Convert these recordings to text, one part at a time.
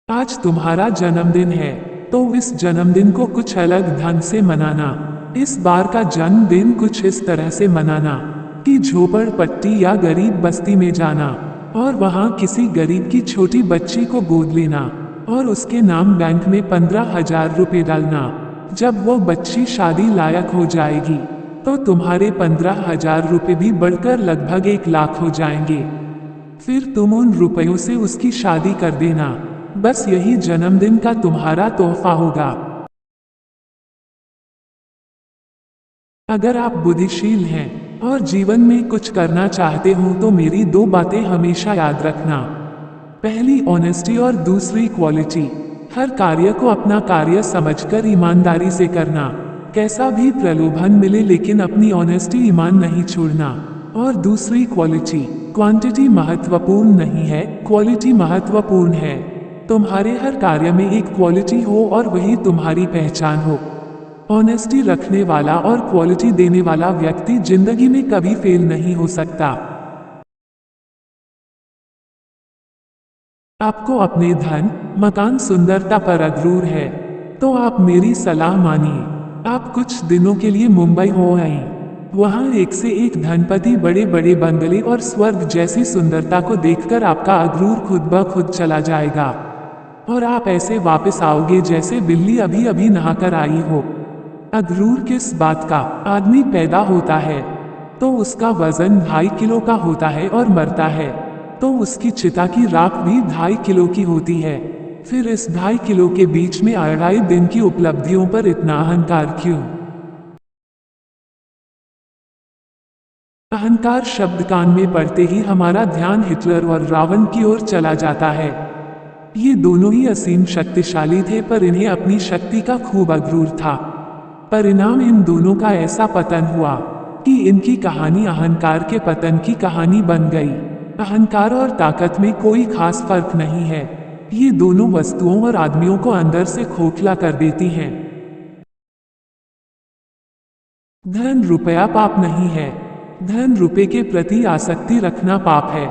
आज तुम्हारा जन्मदिन है, तो इस जन्मदिन को कुछ अलग ढंग से मनाना। इस बार का जन्मदिन कुछ इस तरह से मनाना कि झोपड़पट्टी या गरीब बस्ती में जाना और वहाँ किसी गरीब की छोटी बच्ची को गोद लेना और उसके नाम बैंक में 15,000 रुपये डालना। जब वो बच्ची शादी लायक हो जाएगी तो तुम्हारे 15,000 रुपये भी बढ़कर लगभग 1 लाख हो जाएंगे। फिर तुम उन रुपयों से उसकी शादी कर देना। बस यही जन्मदिन का तुम्हारा तोहफा होगा। अगर आप बुद्धिशील हैं और जीवन में कुछ करना चाहते हो तो मेरी 2 बातें हमेशा याद रखना। पहली ऑनेस्टी और दूसरी क्वालिटी। हर कार्य को अपना कार्य समझकर ईमानदारी से करना। कैसा भी प्रलोभन मिले लेकिन अपनी ऑनेस्टी ईमान नहीं छोड़ना। और दूसरी क्वालिटी। क्वांटिटी महत्वपूर्ण नहीं है, क्वालिटी महत्वपूर्ण है। तुम्हारे हर कार्य में एक क्वालिटी हो और वही तुम्हारी पहचान हो। ऑनेस्टी रखने वाला और क्वालिटी देने वाला व्यक्ति जिंदगी में कभी फेल नहीं हो सकता। आपको अपने धन, मकान, सुंदरता पर अगरूर है तो आप मेरी सलाह मानिए। आप कुछ दिनों के लिए मुंबई हो आए। वहाँ एक से एक धनपति, बड़े बड़े बंगले और स्वर्ग जैसी सुंदरता को देखकर आपका अगरूर खुद ब खुद चला जाएगा और आप ऐसे वापस आओगे जैसे बिल्ली अभी अभी नहाकर आई हो। अगरूर किस बात का? आदमी पैदा होता है तो उसका वजन 2.5 किलो का होता है और मरता है तो उसकी चिता की राख भी 2.5 किलो की होती है। फिर इस 2.5 किलो के बीच में 2.5 दिन की उपलब्धियों पर इतना अहंकार क्यों? अहंकार शब्द कान में पड़ते ही हमारा ध्यान हिटलर और रावण की ओर चला जाता है। ये दोनों ही असीम शक्तिशाली थे पर इन्हें अपनी शक्ति का खूब अगरूर था। परिणाम इन दोनों का ऐसा पतन हुआ कि इनकी कहानी अहंकार के पतन की कहानी बन गई। अहंकार और ताकत में कोई खास फर्क नहीं है। ये दोनों वस्तुओं और आदमियों को अंदर से खोखला कर देती हैं। धन रुपया पाप नहीं है। धन रुपये के प्रति आसक्ति रखना पाप है।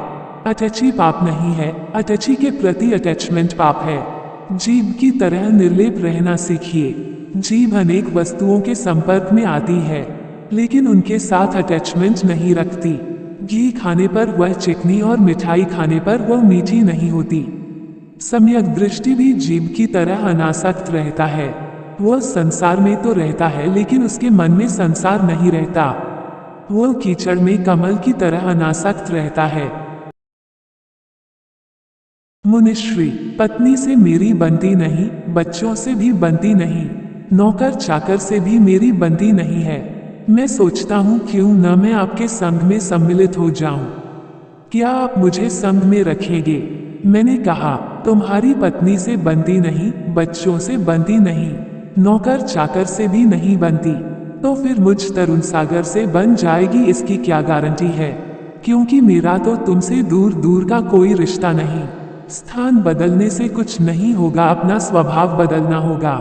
अटैची पाप नहीं है, अटैची के प्रति अटैचमेंट पाप है। जीभ की तरह निर्लेप रहना सीखिए। जीभ अनेक वस्तुओं के संपर्क में आती है लेकिन उनके साथ अटैचमेंट नहीं रखती। घी खाने पर वह चिकनी और मिठाई खाने पर वह मीठी नहीं होती। सम्यक दृष्टि भी जीभ की तरह अनासक्त रहता है। वह संसार में तो रहता है लेकिन उसके मन में संसार नहीं रहता। वह कीचड़ में कमल की तरह अनासक्त रहता है। मुनिश्री, पत्नी से मेरी बनती नहीं, बच्चों से भी बनती नहीं, नौकर चाकर से भी मेरी बनती नहीं है। मैं सोचता हूँ क्यों न मैं आपके संग में सम्मिलित हो जाऊं। क्या आप मुझे संग में रखेंगे? मैंने कहा, तुम्हारी पत्नी से बनती नहीं, बच्चों से बनती नहीं, नौकर चाकर से भी नहीं बनती, तो फिर मुझ तरुण सागर से बन जाएगी इसकी क्या गारंटी है? क्योंकि मेरा तो तुमसे दूर दूर का कोई रिश्ता नहीं। स्थान बदलने से कुछ नहीं होगा, अपना स्वभाव बदलना होगा।